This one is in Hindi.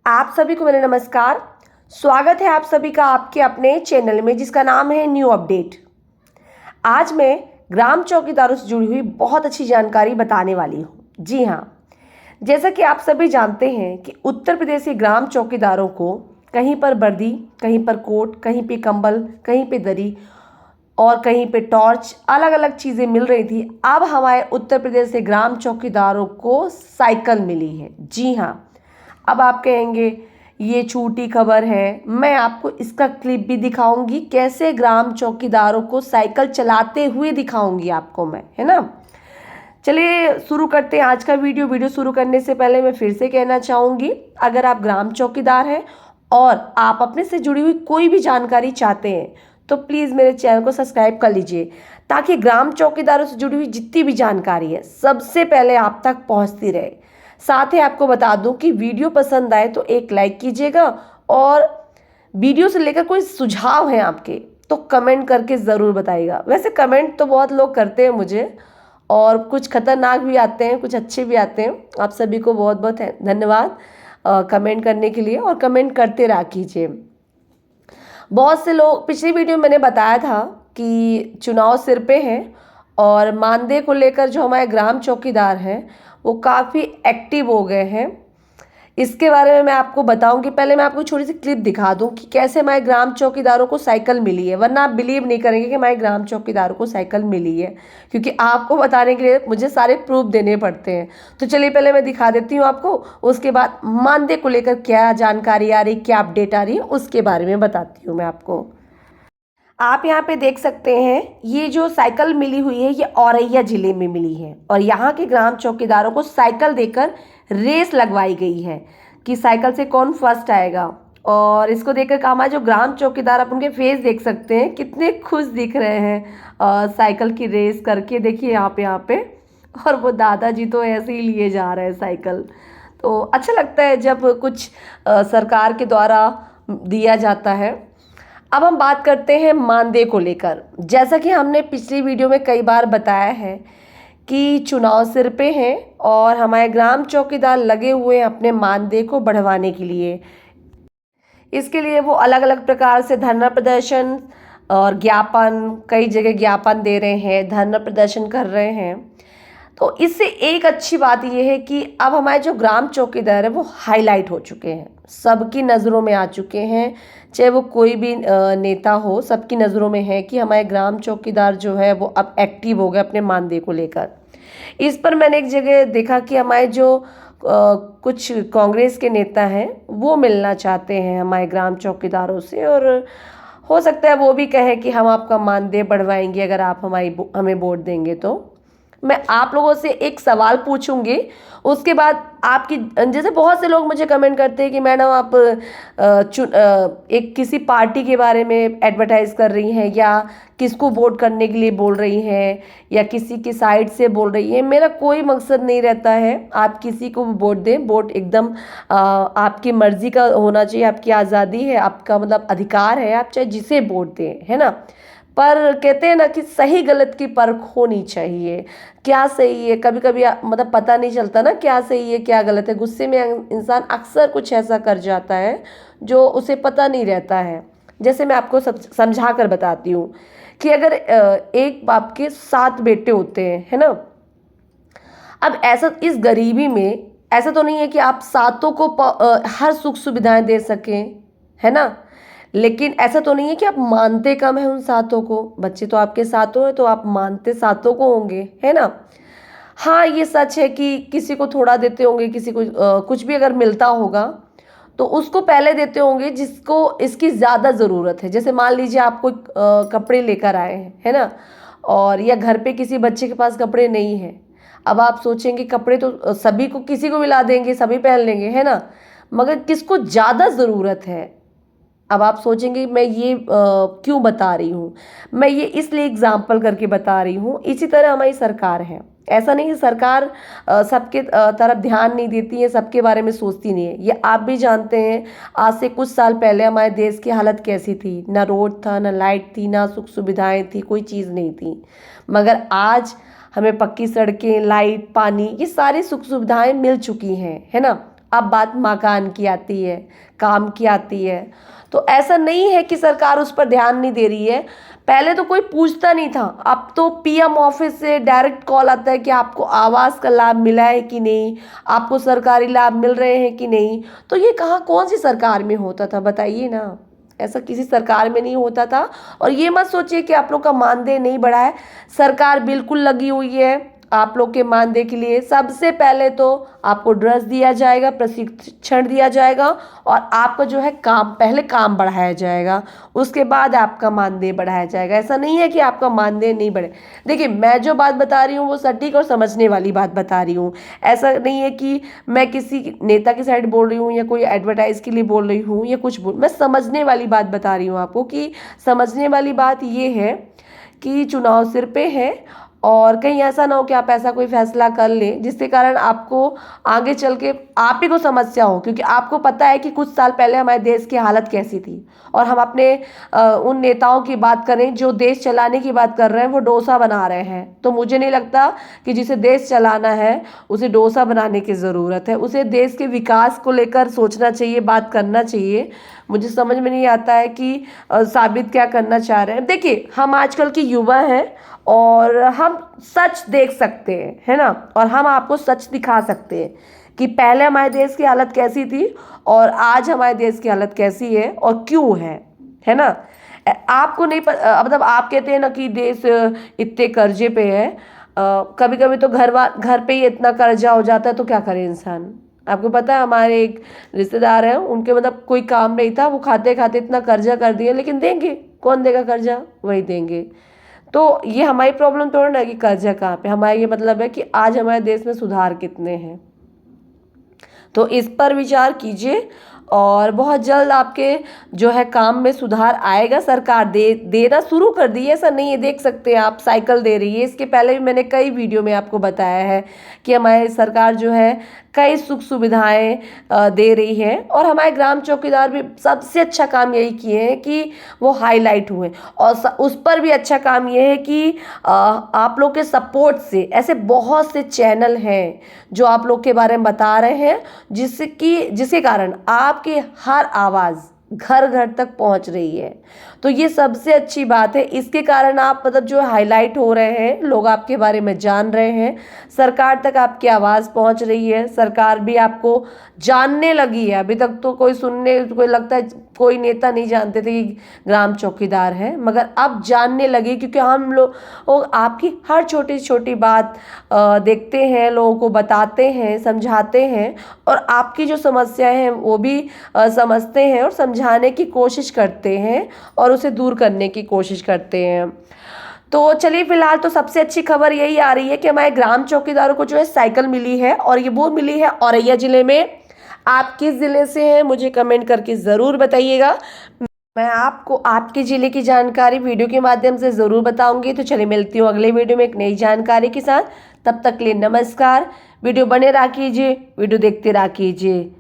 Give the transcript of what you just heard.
आप सभी को मेरा नमस्कार। स्वागत है आप सभी का आपके अपने चैनल में जिसका नाम है न्यू अपडेट। आज मैं ग्राम चौकीदारों से जुड़ी हुई बहुत अच्छी जानकारी बताने वाली हूँ। जी हाँ, जैसा कि आप सभी जानते हैं कि उत्तर प्रदेश के ग्राम चौकीदारों को कहीं पर वर्दी, कहीं पर कोट, कहीं पे कंबल, कहीं पे दरी और कहीं पे टॉर्च, अलग अलग चीज़ें मिल रही थी। अब हमारे उत्तर प्रदेश के ग्राम चौकीदारों को साइकिल मिली है। जी हाँ, अब आप कहेंगे ये झूठी खबर है। मैं आपको इसका क्लिप भी दिखाऊंगी, कैसे ग्राम चौकीदारों को साइकिल चलाते हुए दिखाऊंगी आपको मैं, है ना। चलिए शुरू करते हैं आज का वीडियो शुरू करने से पहले मैं फिर से कहना चाहूँगी, अगर आप ग्राम चौकीदार हैं और आप अपने से जुड़ी हुई कोई भी जानकारी चाहते हैं तो प्लीज़ मेरे चैनल को सब्सक्राइब कर लीजिए, ताकि ग्राम चौकीदारों से जुड़ी हुई जितनी भी जानकारी है सबसे पहले आप तक पहुंचती रहे। साथ ही आपको बता दूं कि वीडियो पसंद आए तो एक लाइक कीजिएगा, और वीडियो से लेकर कोई सुझाव है आपके तो कमेंट करके ज़रूर बताइएगा। वैसे कमेंट तो बहुत लोग करते हैं मुझे, और कुछ खतरनाक भी आते हैं, कुछ अच्छे भी आते हैं। आप सभी को बहुत बहुत धन्यवाद कमेंट करने के लिए, और कमेंट करते रहा कीजिए। बहुत से लोग, पिछली वीडियो में मैंने बताया था कि चुनाव सिर पे हैं और मानदेय को लेकर जो हमारे ग्राम चौकीदार हैं वो काफ़ी एक्टिव हो गए हैं। इसके बारे में मैं आपको बताऊंगी। पहले मैं आपको छोटी सी क्लिप दिखा दूं कि कैसे हमारे ग्राम चौकीदारों को साइकिल मिली है, वरना आप बिलीव नहीं करेंगे कि हमारे ग्राम चौकीदारों को साइकिल मिली है, क्योंकि आपको बताने के लिए मुझे सारे प्रूफ देने पड़ते हैं। तो चलिए पहले मैं दिखा देती हूँ आपको, उसके बाद मानदेय को लेकर क्या जानकारी आ रही, क्या अपडेट आ रही है, उसके बारे में बताती हूँ मैं आपको। आप यहाँ पे देख सकते हैं, ये जो साइकिल मिली हुई है ये औरैया जिले में मिली है, और यहाँ के ग्राम चौकीदारों को साइकिल देकर रेस लगवाई गई है कि साइकिल से कौन फर्स्ट आएगा। और इसको देखकर हमारे जो ग्राम चौकीदार, आप उनके फेस देख सकते हैं कितने खुश दिख रहे हैं साइकिल की रेस करके। देखिए यहाँ पे और वो दादाजी तो ऐसे ही लिए जा रहे हैं साइकिल। तो अच्छा लगता है जब कुछ सरकार के द्वारा दिया जाता है। अब हम बात करते हैं मानदेय को लेकर। जैसा कि हमने पिछली वीडियो में कई बार बताया है कि चुनाव सिर पे हैं और हमारे ग्राम चौकीदार लगे हुए हैं अपने मानदेय को बढ़वाने के लिए। इसके लिए वो अलग अलग प्रकार से धरना प्रदर्शन और ज्ञापन, कई जगह ज्ञापन दे रहे हैं, धरना प्रदर्शन कर रहे हैं। तो इससे एक अच्छी बात यह है कि अब हमारे जो ग्राम चौकीदार है वो हाईलाइट हो चुके हैं, सबकी नज़रों में आ चुके हैं। चाहे वो कोई भी नेता हो, सबकी नज़रों में है कि हमारे ग्राम चौकीदार जो है वो अब एक्टिव हो गए अपने मानदेय को लेकर। इस पर मैंने एक जगह देखा कि हमारे जो कुछ कांग्रेस के नेता हैं वो मिलना चाहते हैं हमारे ग्राम चौकीदारों से, और हो सकता है वो भी कहे कि हम आपका मानदेय बढ़वाएंगे अगर आप हमें वोट देंगे। तो मैं आप लोगों से एक सवाल पूछूंगी, उसके बाद आपकी, जैसे बहुत से लोग मुझे कमेंट करते हैं कि मैडम आप एक किसी पार्टी के बारे में एडवर्टाइज कर रही हैं, या किसको वोट करने के लिए बोल रही हैं, या किसी की साइड से बोल रही हैं। मेरा कोई मकसद नहीं रहता है आप किसी को भी वोट दें। वोट एकदम आपकी मर्जी का होना चाहिए, आपकी आज़ादी है, आपका मतलब अधिकार है, आप चाहे जिसे वोट दें, है ना। पर कहते हैं ना कि सही गलत की परख होनी चाहिए। क्या सही है, कभी कभी मतलब पता नहीं चलता ना क्या सही है क्या गलत है। गुस्से में इंसान अक्सर कुछ ऐसा कर जाता है जो उसे पता नहीं रहता है। जैसे मैं आपको समझा कर बताती हूँ कि अगर एक बाप के 7 बेटे होते हैं, है ना। अब ऐसा, इस गरीबी में ऐसा तो नहीं है कि आप सातों को हर सुख सुविधाएं दे सकें, है ना। लेकिन ऐसा तो नहीं है कि आप मानते कम है उन सातों को। बच्चे तो आपके सातों हैं तो आप मानते सातों को होंगे, है ना। हाँ, ये सच है कि किसी को थोड़ा देते होंगे, किसी को कुछ भी अगर मिलता होगा तो उसको पहले देते होंगे जिसको इसकी ज़्यादा ज़रूरत है। जैसे मान लीजिए आपको कपड़े लेकर आए हैं, है ना, और या घर पे किसी बच्चे के पास कपड़े नहीं है। अब आप सोचेंगे कपड़े तो सभी को, किसी को भी ला देंगे, सभी पहन लेंगे, है ना, मगर किसको ज़्यादा ज़रूरत है। अब आप सोचेंगे मैं ये क्यों बता रही हूँ, मैं ये इसलिए एग्जाम्पल करके बता रही हूँ। इसी तरह हमारी सरकार है, ऐसा नहीं है सरकार सबके तरफ ध्यान नहीं देती है, सबके बारे में सोचती नहीं है। ये आप भी जानते हैं, आज से कुछ साल पहले हमारे देश की हालत कैसी थी। ना रोड था, ना लाइट थी, ना सुख सुविधाएं थी, कोई चीज़ नहीं थी। मगर आज हमें पक्की सड़कें, लाइट, पानी, ये सारी सुख सुविधाएं मिल चुकी हैं, है ना। अब बात मकान की आती है, काम की आती है। तो ऐसा नहीं है कि सरकार उस पर ध्यान नहीं दे रही है। पहले तो कोई पूछता नहीं था, अब तो पीएम ऑफिस से डायरेक्ट कॉल आता है कि आपको आवास का लाभ मिला है कि नहीं, आपको सरकारी लाभ मिल रहे हैं कि नहीं। तो ये कहाँ, कौन सी सरकार में होता था बताइए ना, ऐसा किसी सरकार में नहीं होता था। और ये मत सोचिए कि आप लोग का मानदेय नहीं बढ़ा है, सरकार बिल्कुल लगी हुई है आप लोग के मानदेय के लिए। सबसे पहले तो आपको ड्रेस दिया जाएगा, प्रशिक्षण दिया जाएगा, और आपका जो है काम, पहले काम बढ़ाया जाएगा, उसके बाद आपका मानदेय बढ़ाया जाएगा। ऐसा नहीं है कि आपका मानदेय नहीं बढ़े। देखिए, मैं जो बात बता रही हूँ वो सटीक और समझने वाली बात बता रही हूँ। ऐसा नहीं है कि मैं किसी नेता की साइड बोल रही हूँ या कोई एडवर्टाइज के लिए बोल रही हूँ या कुछ मैं समझने वाली बात बता रही हूँ आपको। कि समझने वाली बात ये है कि चुनाव सिर पे है, और कहीं ऐसा ना हो कि आप ऐसा कोई फैसला कर लें जिसके कारण आपको आगे चल के आप ही को समस्या हो। क्योंकि आपको पता है कि कुछ साल पहले हमारे देश की हालत कैसी थी, और हम अपने उन नेताओं की बात करें जो देश चलाने की बात कर रहे हैं, वो डोसा बना रहे हैं। तो मुझे नहीं लगता कि जिसे देश चलाना है उसे डोसा बनाने की ज़रूरत है, उसे देश के विकास को लेकर सोचना चाहिए, बात करना चाहिए। मुझे समझ में नहीं आता है कि साबित क्या करना चाह रहे हैं। देखिए, हम आजकल के युवा हैं और हम सच देख सकते हैं, है ना, और हम आपको सच दिखा सकते हैं कि पहले हमारे देश की हालत कैसी थी और आज हमारे देश की हालत कैसी है और क्यों है ना। आपको नहीं मतलब आप कहते हैं ना कि देश इतने कर्जे पे है, कभी कभी तो घर पे ही इतना कर्जा हो जाता है, तो क्या करे इंसान। आपको पता है, हमारे एक रिश्तेदार हैं, उनके मतलब कोई काम नहीं था, वो खाते खाते इतना कर्जा कर दिया, लेकिन देंगे, कौन देगा कर्जा, वही देंगे। तो ये हमारी प्रॉब्लम थोड़ा ना कि कर्जा कहाँ पे, हमारा ये मतलब है कि आज हमारे देश में सुधार कितने हैं। तो इस पर विचार कीजिए, और बहुत जल्द आपके जो है काम में सुधार आएगा। सरकार देना शुरू कर दी है, ऐसा नहीं है। देख सकते हैं आप, साइकिल दे रही है। इसके पहले भी मैंने कई वीडियो में आपको बताया है कि हमारी सरकार जो है कई सुख सुविधाएं दे रही है, और हमारे ग्राम चौकीदार भी सबसे अच्छा काम यही किए हैं कि वो हाईलाइट हुए। और उस पर भी अच्छा काम ये है कि आप लोग के सपोर्ट से ऐसे बहुत से चैनल हैं जो आप लोग के बारे में बता रहे हैं, जिसके कारण आपकी हर आवाज़ घर घर तक पहुंच रही है। तो ये सबसे अच्छी बात है। इसके कारण आप मतलब जो हाईलाइट हो रहे हैं, लोग आपके बारे में जान रहे हैं, सरकार तक आपकी आवाज़ पहुंच रही है, सरकार भी आपको जानने लगी है। अभी तक तो कोई लगता है कोई नेता नहीं जानते थे कि ग्राम चौकीदार है, मगर अब जानने लगे, क्योंकि हम लोग आपकी हर छोटी छोटी बात देखते हैं, लोगों को बताते हैं, समझाते हैं, और आपकी जो समस्याएं हैं वो भी समझते हैं और समझाने की कोशिश करते हैं और उसे दूर करने की कोशिश करते हैं। तो चलिए, फिलहाल तो सबसे अच्छी खबर यही आ रही है कि हमारे ग्राम चौकीदारों को जो है साइकिल मिली है, और ये वो मिली है औरैया जिले में। आप किस जिले से हैं मुझे कमेंट करके ज़रूर बताइएगा। मैं आपको आपके ज़िले की जानकारी वीडियो के माध्यम से ज़रूर बताऊंगी। तो चलिए, मिलती हूँ अगले वीडियो में एक नई जानकारी के साथ। तब तक के लिए नमस्कार। वीडियो बने रहा कीजिए, वीडियो देखते रहा कीजिए।